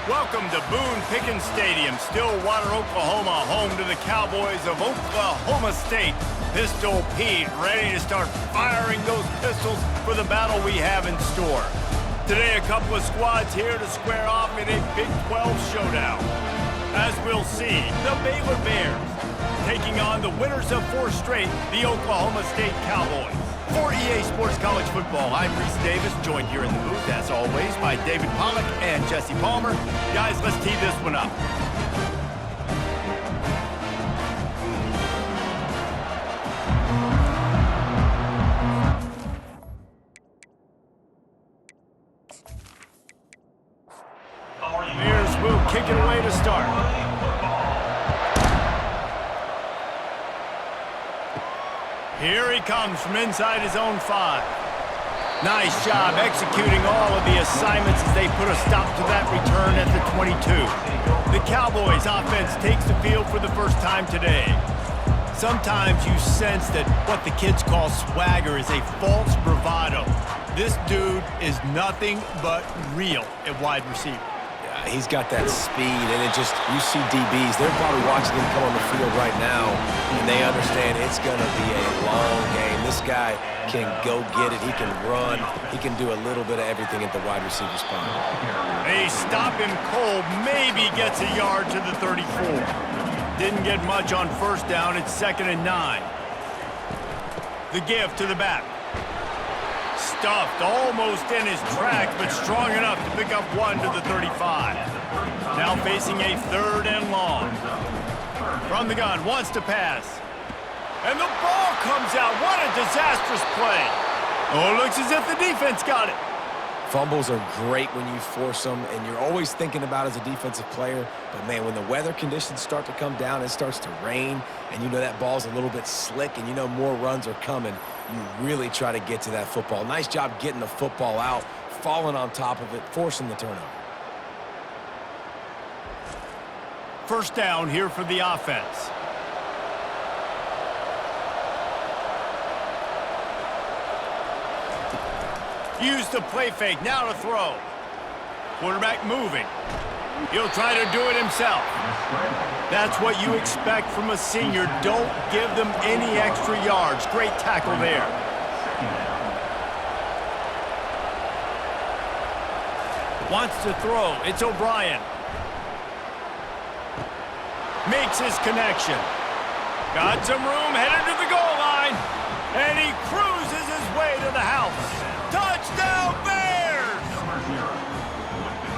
Welcome to Boone Pickens Stadium, Stillwater, Oklahoma, home to the Cowboys of Oklahoma State. Pistol Pete ready to start firing those pistols for the battle we have in store. Today, a couple of squads here to square off in a Big 12 showdown. As we'll see, the Baylor Bears taking on the winners of 4 straight, the Oklahoma State Cowboys. For EA Sports College Football, I'm Reese Davis, joined here in the booth, as always, by David Pollack and Jesse Palmer. Guys, let's tee this one up. Bears will kick it away to start. Here he comes from inside his own 5. Nice job executing all of the assignments as they put a stop to that return at the 22. The Cowboys offense takes the field for the first time today. Sometimes you sense that what the kids call swagger is a false bravado. This dude is nothing but real at wide receiver. He's got that speed, and you see DBs, they're probably watching him come on the field right now, and they understand it's going to be a long game. This guy can go get it. He can run. He can do a little bit of everything at the wide receiver spot. They stop him cold, maybe gets a yard to the 34. Didn't get much on first down. It's 2nd and 9. The give to the back. Stuffed almost in his track, but strong enough to pick up 1 to the 35. Now facing a 3rd and long. From the gun, wants to pass. And the ball comes out. What a disastrous play. Oh, it looks as if the defense got it. Fumbles are great when you force them, and you're always thinking about as a defensive player. But, man, when the weather conditions start to come down, it starts to rain, and you know that ball's a little bit slick, and you know more runs are coming, you really try to get to that football. Nice job getting the football out, falling on top of it, forcing the turnover. First down here for the offense. Use the play fake, now to throw. Quarterback moving. He'll try to do it himself. That's what you expect from a senior. Don't give them any extra yards. Great tackle there. Wants to throw. It's O'Brien. Makes his connection. Got some room, headed to the goal line. And he cruises his way to the house. Touchdown, Bears!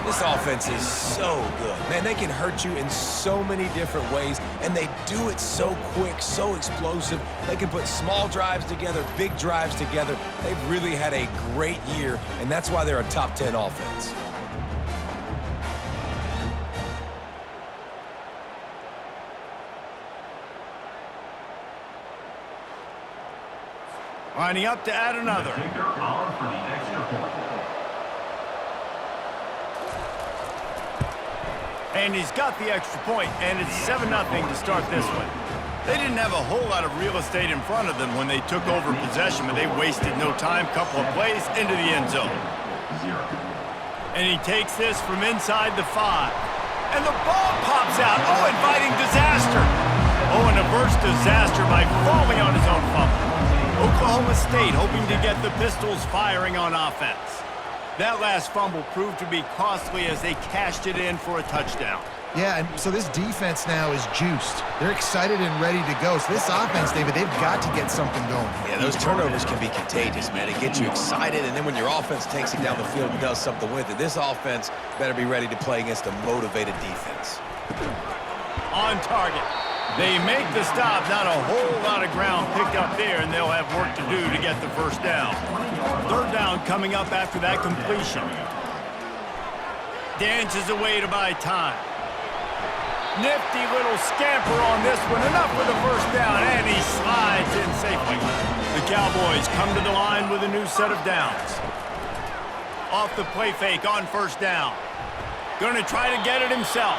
This offense is so good. Man, they can hurt you in so many different ways, and they do it so quick, so explosive. They can put small drives together, big drives together. They've really had a great year, and that's why they're a top 10 offense. Lining up to add another. And he's got the extra point, and it's 7-0 to start this one. They didn't have a whole lot of real estate in front of them when they took over possession, but they wasted no time. Couple of plays into the end zone. And he takes this from inside the 5. And the ball pops out. Oh, inviting disaster. Oh, and averts disaster by falling on his own fumble. Oklahoma State hoping to get the Pistols firing on offense. That last fumble proved to be costly as they cashed it in for a touchdown. Yeah, and so this defense now is juiced. They're excited and ready to go. So this offense, David, they've got to get something going. Yeah, those turnovers can be contagious, man. It gets you excited, and then when your offense takes it down the field and does something with it, this offense better be ready to play against a motivated defense. On target. They make the stop, not a whole lot of ground picked up there, and they'll have work to do to get the first down. 3rd down coming up after that completion. Dances away to buy time. Nifty little scamper on this one, enough for the first down, and he slides in safely. The Cowboys come to the line with a new set of downs. Off the play fake on first down. Going to try to get it himself.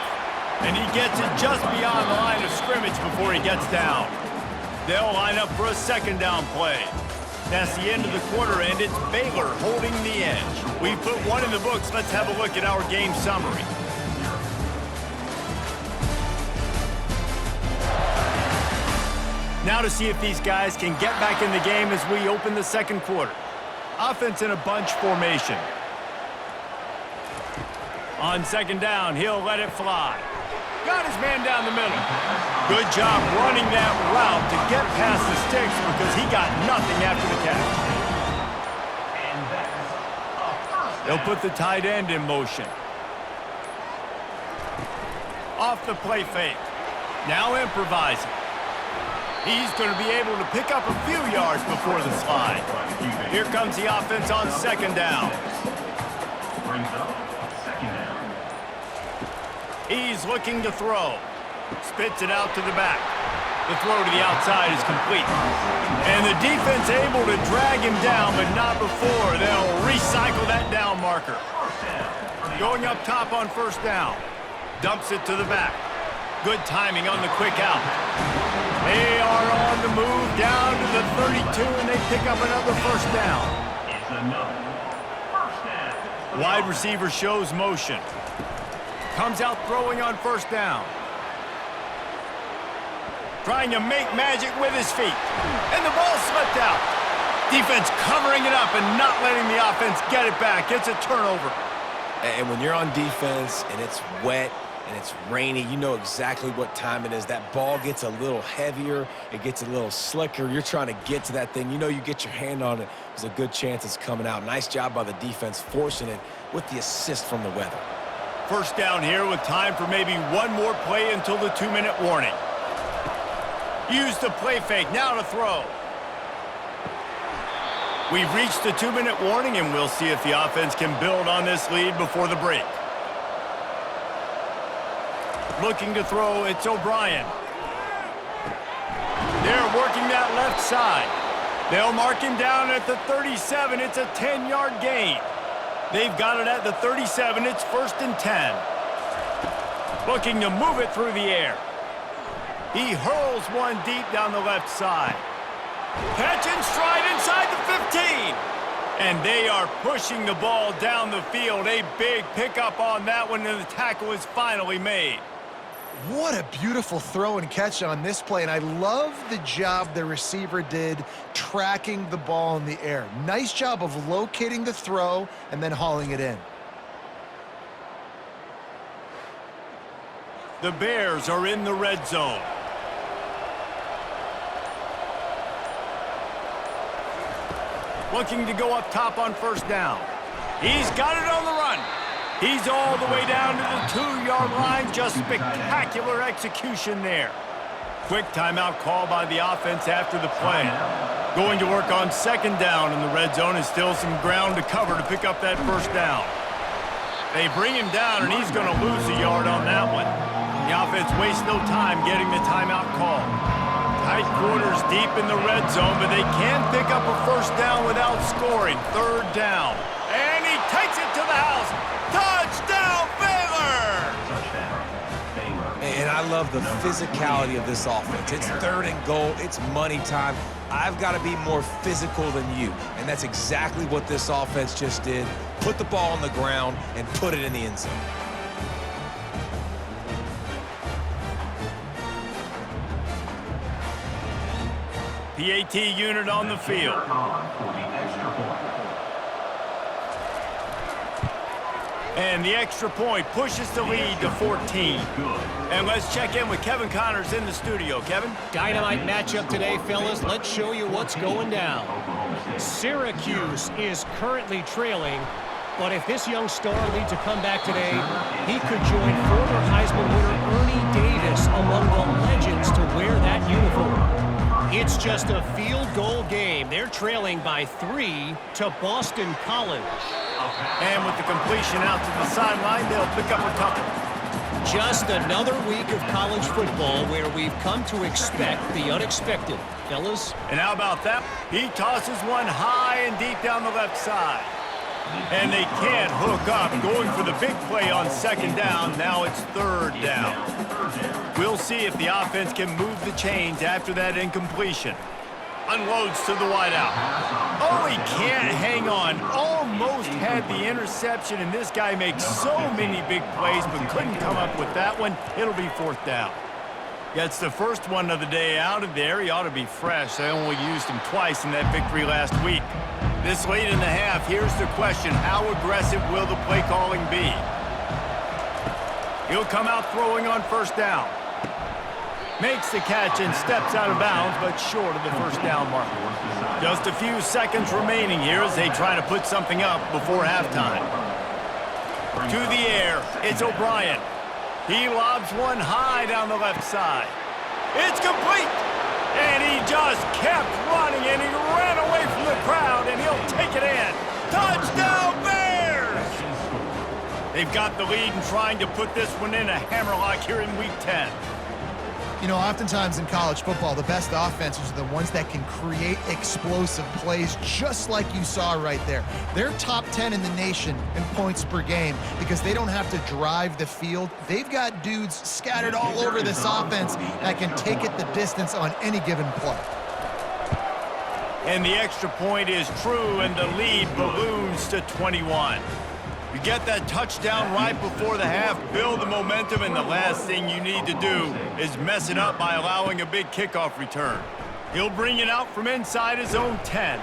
And he gets it just beyond the line of scrimmage before he gets down. They'll line up for a 2nd down play. That's the end of the quarter, and it's Baylor holding the edge. We've put one in the books. Let's have a look at our game summary. Now to see if these guys can get back in the game as we open the second quarter. Offense in a bunch formation. On second down, he'll let it fly. Got his man down the middle. Good job running that route to get past the sticks because he got nothing after the catch. They'll put the tight end in motion. Off the play fake. Now improvising. He's going to be able to pick up a few yards before the slide. Here comes the offense on second down. He's looking to throw. Spits it out to the back. The throw to the outside is complete. And the defense able to drag him down, but not before. They'll recycle that down marker. Going up top on first down. Dumps it to the back. Good timing on the quick out. They are on the move down to the 32, and they pick up another first down. Wide receiver shows motion. Comes out throwing on first down. Trying to make magic with his feet. And the ball slipped out. Defense covering it up and not letting the offense get it back. It's a turnover. And when you're on defense and it's wet and it's rainy, you know exactly what time it is. That ball gets a little heavier. It gets a little slicker. You're trying to get to that thing. You know you get your hand on it. There's a good chance it's coming out. Nice job by the defense forcing it with the assist from the weather. First down here with time for maybe one more play until the 2-minute warning. Use the play fake. Now to throw. We've reached the 2-minute warning, and we'll see if the offense can build on this lead before the break. Looking to throw, it's O'Brien. They're working that left side. They'll mark him down at the 37. It's a 10-yard gain. They've got it at the 37. It's 1st and 10. Looking to move it through the air. He hurls one deep down the left side. Catch and stride inside the 15. And they are pushing the ball down the field. A big pickup on that one, and the tackle is finally made. What a beautiful throw and catch on this play, and I love the job the receiver did tracking the ball in the air. Nice job of locating the throw and then hauling it in. The Bears are in the red zone. Looking to go up top on first down. He's got it on the run. He's all the way down to the 2-yard line. Just spectacular execution there. Quick timeout call by the offense after the play. Going to work on second down in the red zone, and still some ground to cover to pick up that first down. They bring him down, and he's going to lose a yard on that one. The offense wastes no time getting the timeout call. Tight quarters deep in the red zone, but they can pick up a first down without scoring. Third down. And he takes it to the house. Touchdown, Baylor! And I love the physicality of this offense. It's 3rd and goal. It's money time. I've got to be more physical than you. And that's exactly what this offense just did. Put the ball on the ground and put it in the end zone. PAT unit on the field. And the extra point pushes the lead to 14. And let's check in with Kevin Connors in the studio. Kevin? Dynamite matchup today, fellas. Let's show you what's going down. Syracuse is currently trailing, but if this young star leads a comeback today, he could join former Heisman winner Ernie Davis among the legends to wear that uniform. It's just a field goal game. They're trailing by 3 to Boston College. And with the completion out to the sideline, they'll pick up a couple. Just another week of college football where we've come to expect the unexpected. Fellas? And how about that? He tosses one high and deep down the left side. And they can't hook up, going for the big play on second down. Now it's third down. We'll see if the offense can move the chains after that incompletion. Unloads to the wideout. Oh, he can't hang on. Almost had the interception, and this guy makes so many big plays, but couldn't come up with that one. It'll be fourth down. Gets the first one of the day out of there. He ought to be fresh. They only used him twice in that victory last week. This late in the half, here's the question. How aggressive will the play calling be? He'll come out throwing on first down. Makes the catch and steps out of bounds, but short of the first down marker. Just a few seconds remaining here as they try to put something up before halftime. To the air, it's O'Brien. He lobs one high down the left side. It's complete! And he just kept running, and he ran away from the crowd, and he'll take it in. Touchdown, Bears! They've got the lead and trying to put this one in a hammerlock here in Week 10. You know, oftentimes in college football, the best offenses are the ones that can create explosive plays, just like you saw right there. They're top 10 in the nation in points per game because they don't have to drive the field. They've got dudes scattered all over this offense that can take it the distance on any given play. And the extra point is true, and the lead balloons to 21. You get that touchdown right before the half, build the momentum, and the last thing you need to do is mess it up by allowing a big kickoff return. He'll bring it out from inside his own 10.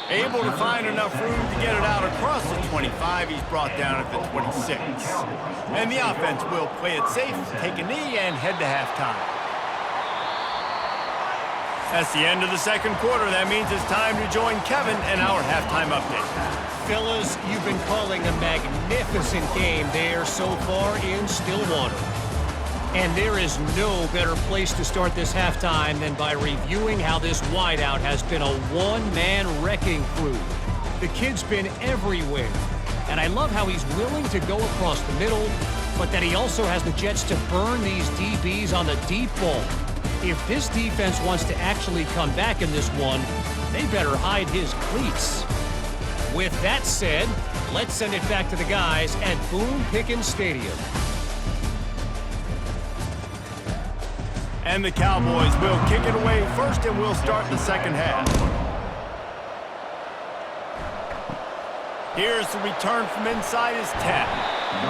Able to find enough room to get it out across the 25. He's brought down at the 26. And the offense will play it safe, take a knee, and head to halftime. That's the end of the second quarter. That means it's time to join Kevin and our halftime update. Fellas, you've been calling a magnificent game there so far in Stillwater. And there is no better place to start this halftime than by reviewing how this wideout has been a one-man wrecking crew. The kid's been everywhere. And I love how he's willing to go across the middle, but that he also has the jets to burn these DBs on the deep ball. If this defense wants to actually come back in this one, they better hide his cleats. With that said, let's send it back to the guys at Boone Pickens Stadium. And the Cowboys will kick it away first, and we'll start the second half. Here's the return from inside his 10.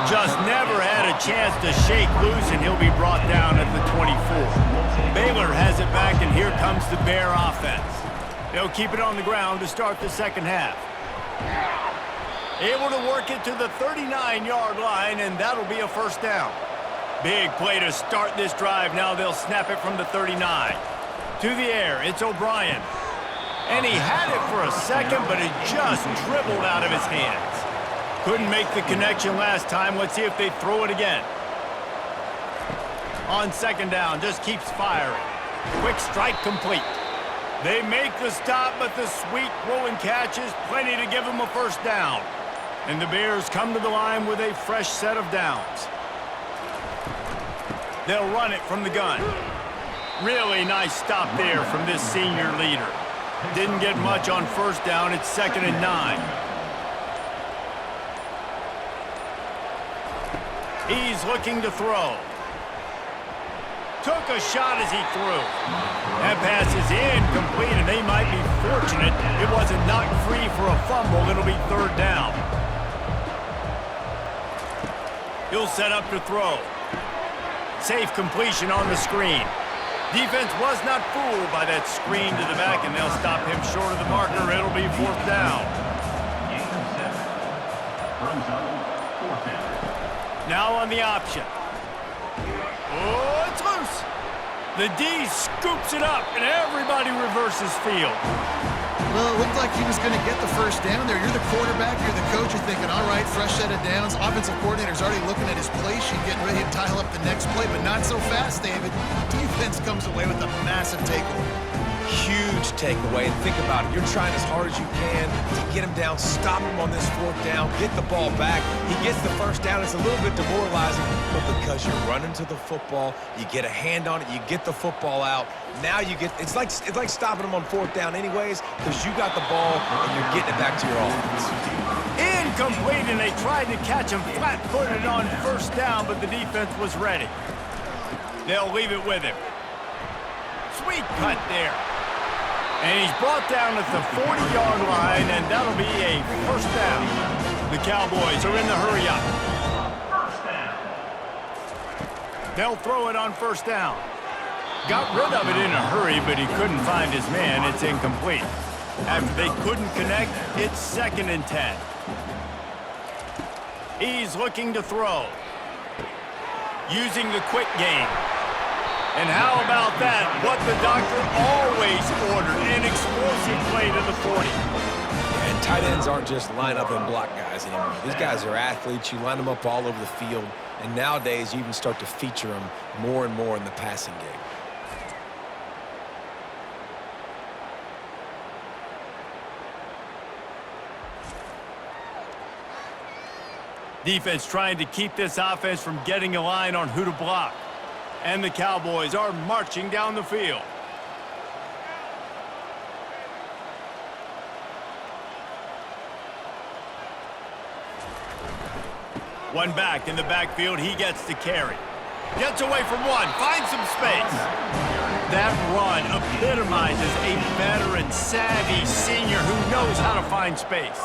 Just never had a chance to shake loose, and he'll be brought down at the 24. Baylor has it back, and here comes the Bear offense. They'll keep it on the ground to start the second half. Able to work it to the 39-yard line, and that'll be a first down. Big play to start this drive. Now they'll snap it from the 39. To the air, it's O'Brien. And he had it for a second, but it just dribbled out of his hands. Couldn't make the connection last time. Let's see if they throw it again. On second down, just keeps firing. Quick strike complete. They make the stop, but the sweet throwing catch is plenty to give them a first down. And the Bears come to the line with a fresh set of downs. They'll run it from the gun. Really nice stop there from this senior leader. Didn't get much on first down. It's 2nd and 9. He's looking to throw. Took a shot as he threw. That pass is incomplete, and they might be fortunate it wasn't knocked free for a fumble. It'll be third down. He'll set up to throw. Safe completion on the screen. Defense was not fooled by that screen to the back, and they'll stop him short of the marker. It'll be fourth down. Now on the option. Oh, it's loose. The D scoops it up, and everybody reverses field. Well, it looked like he was going to get the first down there. You're the quarterback, you're the coach, you're thinking, all right, fresh set of downs. Offensive coordinator's already looking at his play sheet, getting ready to dial up the next play, but not so fast, David. Defense comes away with a massive takeaway. Huge takeaway, and think about it. You're trying as hard as you can to get him down, stop him on this fourth down, get the ball back. He gets the first down. It's a little bit demoralizing, but because you're running to the football, you get a hand on it, you get the football out. Now you get, it's like stopping him on fourth down anyways, because you got the ball and you're getting it back to your offense. Incomplete, and they tried to catch him flat-footed on first down, but the defense was ready. They'll leave it with him. Sweet cut there. And he's brought down at the 40-yard line, and that'll be a first down. The Cowboys are in the hurry up. They'll throw it on first down. Got rid of it in a hurry, but he couldn't find his man. It's incomplete. After they couldn't connect, it's 2nd and 10. He's looking to throw. Using the quick game. And how about that? What the doctor always ordered, an explosive play to the 40. And tight ends aren't just line up and block guys anymore. These guys are athletes. You line them up all over the field. And nowadays, you even start to feature them more and more in the passing game. Defense trying to keep this offense from getting a line on who to block. And the Cowboys are marching down the field. One back in the backfield, he gets to carry. Gets away from one, finds some space. That run epitomizes a veteran, savvy senior who knows how to find space.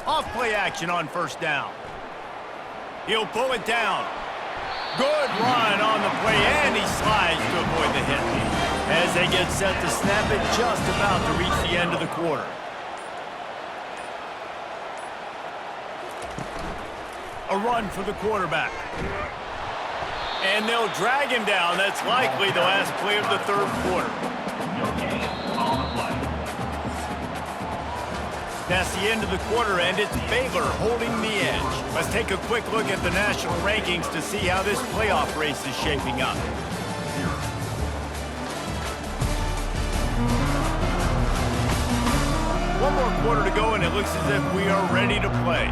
Off play action on 1st down. He'll pull it down. Good run on the play, and he slides to avoid the hit. As they get set to snap it, just about to reach the end of the quarter. A run for the quarterback. And they'll drag him down. That's likely the last play of the 3rd quarter. That's the end of the quarter, and it's Baylor holding the edge. Let's take a quick look at the national rankings to see how this playoff race is shaping up. One more quarter to go, and it looks as if we are ready to play.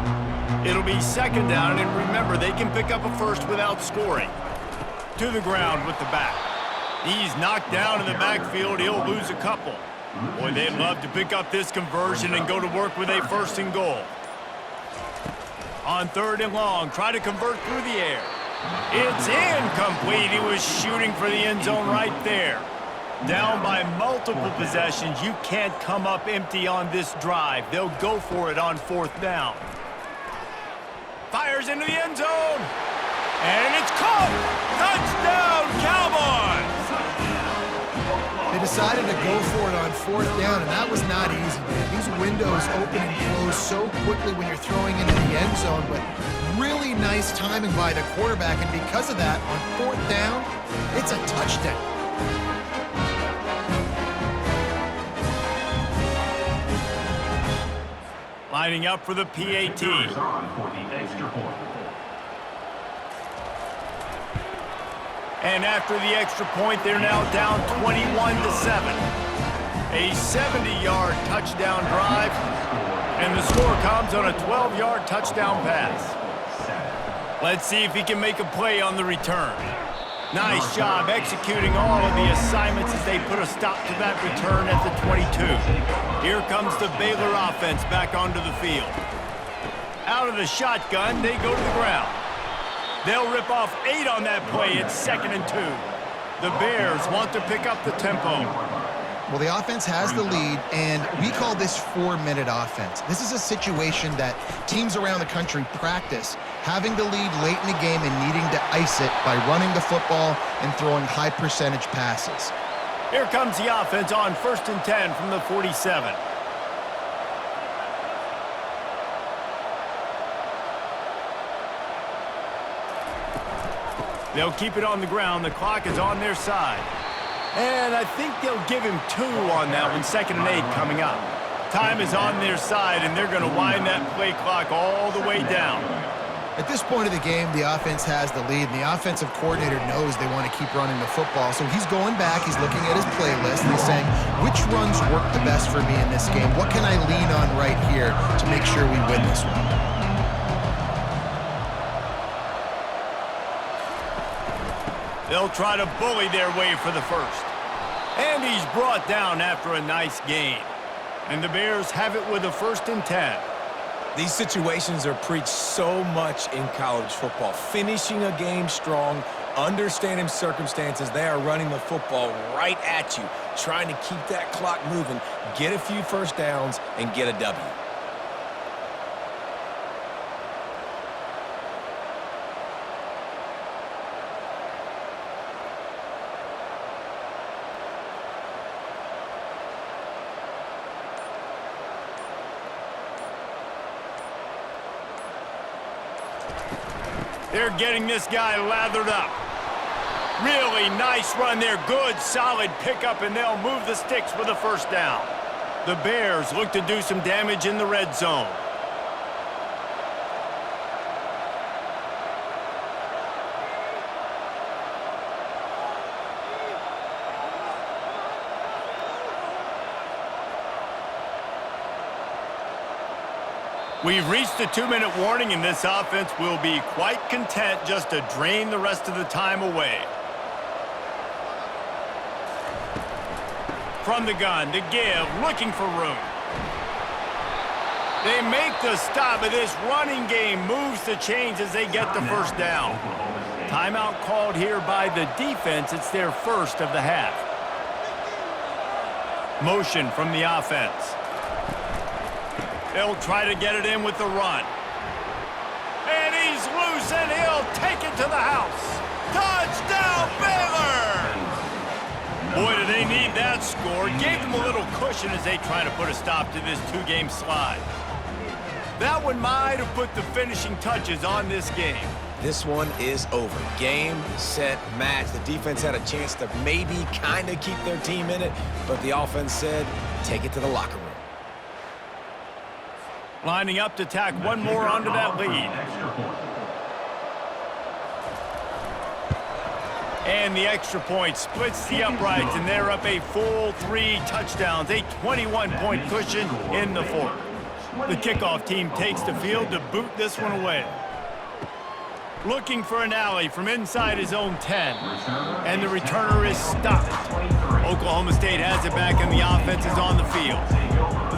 It'll be 2nd down, and remember, they can pick up a first without scoring. To the ground with the back. He's knocked down in the backfield. He'll lose a couple. Boy, they'd love to pick up this conversion and go to work with a 1st and goal. On 3rd and long, try to convert through the air. It's incomplete. He was shooting for the end zone right there. Down by multiple possessions. You can't come up empty on this drive. They'll go for it on 4th down. Fires into the end zone. And it's caught. Touchdown, Cowboys! They decided to go for it on 4th down, and that was not easy, man. These windows open and close so quickly when you're throwing into the end zone, but really nice timing by the quarterback, and because of that, on 4th down, it's a touchdown. Lining up for the PAT. And after the extra point, they're now down 21-7. A 70-yard touchdown drive, and the score comes on a 12-yard touchdown pass. Let's see if he can make a play on the return. Nice job executing all of the assignments as they put a stop to that return at the 22. Here comes the Baylor offense back onto the field. Out of the shotgun, they go to the ground. They'll rip off 8 on that play. It's 2nd and 2. The Bears want to pick up the tempo. Well, the offense has the lead, and we call this 4-minute offense. This is a situation that teams around the country practice, having the lead late in the game and needing to ice it by running the football and throwing high-percentage passes. Here comes the offense on 1st and 10 from the 47. They'll keep it on the ground. The clock is on their side. And I think they'll give him 2 on that one. 2nd and 8 coming up. Time is on their side, and they're going to wind that play clock all the way down. At this point of the game, the offense has the lead, and the offensive coordinator knows they want to keep running the football. So he's going back, he's looking at his playlist, and he's saying, which runs work the best for me in this game? What can I lean on right here to make sure we win this one? They'll try to bully their way for the first. And he's brought down after a nice gain. And the Bears have it with a 1st and 10. These situations are preached so much in college football. Finishing a game strong, understanding circumstances. They are running the football right at you, trying to keep that clock moving, get a few first downs, and get a W. They're getting this guy lathered up. Really nice run there. Good, solid pickup, and they'll move the sticks for the first down. The Bears look to do some damage in the red zone. We've reached a 2-minute warning, and this offense will be quite content just to drain the rest of the time away. From the gun to give, looking for room. They make the stop, but this running game moves the chains as they get the first down. Timeout called here by the defense. It's their first of the half. Motion from the offense. They'll try to get it in with the run. And he's loose, and he'll take it to the house. Touchdown, Baylor! Boy, do they need that score. Gave them a little cushion as they try to put a stop to this 2-game slide. That one might have put the finishing touches on this game. This one is over. Game, set, match. The defense had a chance to maybe kind of keep their team in it, but the offense said, take it to the locker room. Lining up to tack one more onto that lead. And the extra point splits the uprights, and they're up a full 3 touchdowns, a 21-point cushion in the fourth. The kickoff team takes the field to boot this one away. Looking for an alley from inside his own 10. And the returner is stopped. Oklahoma State has it back, and the offense is on the field.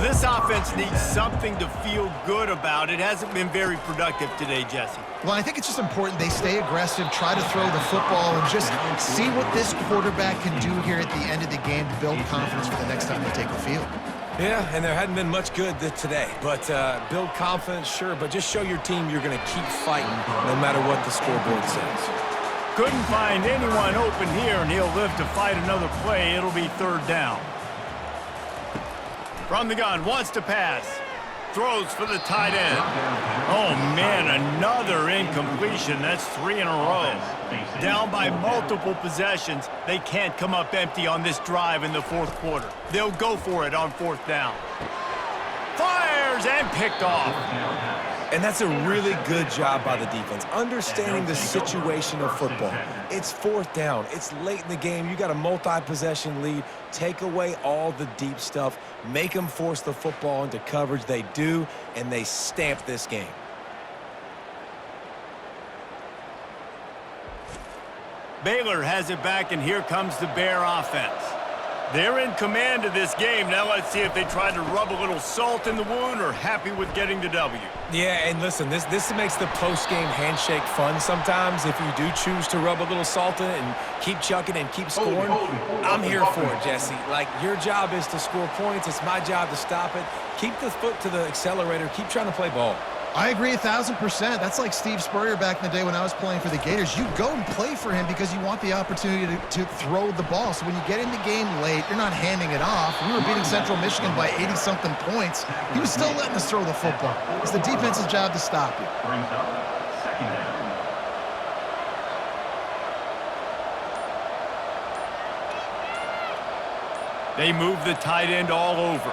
This offense needs something to feel good about. It hasn't been very productive today, Jesse. Well, I think it's just important they stay aggressive, try to throw the football, and just see what this quarterback can do here at the end of the game to build confidence for the next time they take the field. Yeah, and there hadn't been much good today. But build confidence, sure, but just show your team you're going to keep fighting no matter what the scoreboard says. Couldn't find anyone open here, and he'll live to fight another play. It'll be third down. From the gun, wants to pass. Throws for the tight end. Oh, man, another incompletion. That's 3 in a row. Down by multiple possessions. They can't come up empty on this drive in the fourth quarter. They'll go for it on fourth down. Fires and picked off. And that's a really good job by the defense, understanding the situation of football. It's fourth down. It's late in the game. You got a multi-possession lead. Take away all the deep stuff. Make them force the football into coverage. They do, and they stamp this game. Baylor has it back, and here comes the Bear offense. They're in command of this game. Now let's see if they try to rub a little salt in the wound or happy with getting the W. Yeah, and listen, this makes the post-game handshake fun sometimes. If you do choose to rub a little salt in it and keep chucking and keep scoring, I'm here for it, Jesse. Like, your job is to score points. It's my job to stop it. Keep the foot to the accelerator. Keep trying to play ball. I agree 1,000%. That's like Steve Spurrier back in the day when I was playing for the Gators. You go and play for him because you want the opportunity to throw the ball. So when you get in the game late, you're not handing it off. We were beating Central Michigan by 80-something points. He was still letting us throw the football. It's the defense's job to stop you. They move the tight end all over.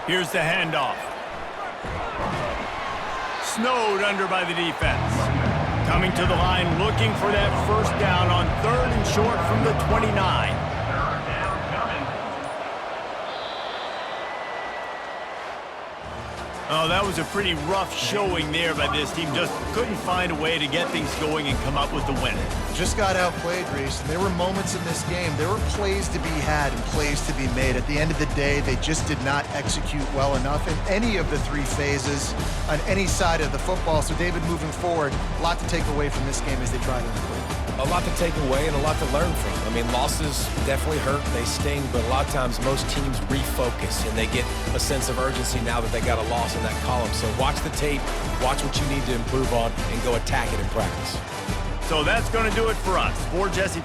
Here's the handoff. Snowed under by the defense. Coming to the line, looking for that first down on 3rd and short from the 29. Oh, that was a pretty rough showing there by this team. Just couldn't find a way to get things going and come up with the win. Just got outplayed, Reese. There were moments in this game. There were plays to be had and plays to be made. At the end of the day, they just did not execute well enough in any of the 3 phases on any side of the football. So, David, moving forward, a lot to take away from this game as they try to improve. A lot to take away and a lot to learn from. I mean, losses definitely hurt, they sting, but a lot of times most teams refocus and they get a sense of urgency now that they got a loss in that column. So watch the tape, watch what you need to improve on, and go attack it in practice. So that's going to do it for us. For Jesse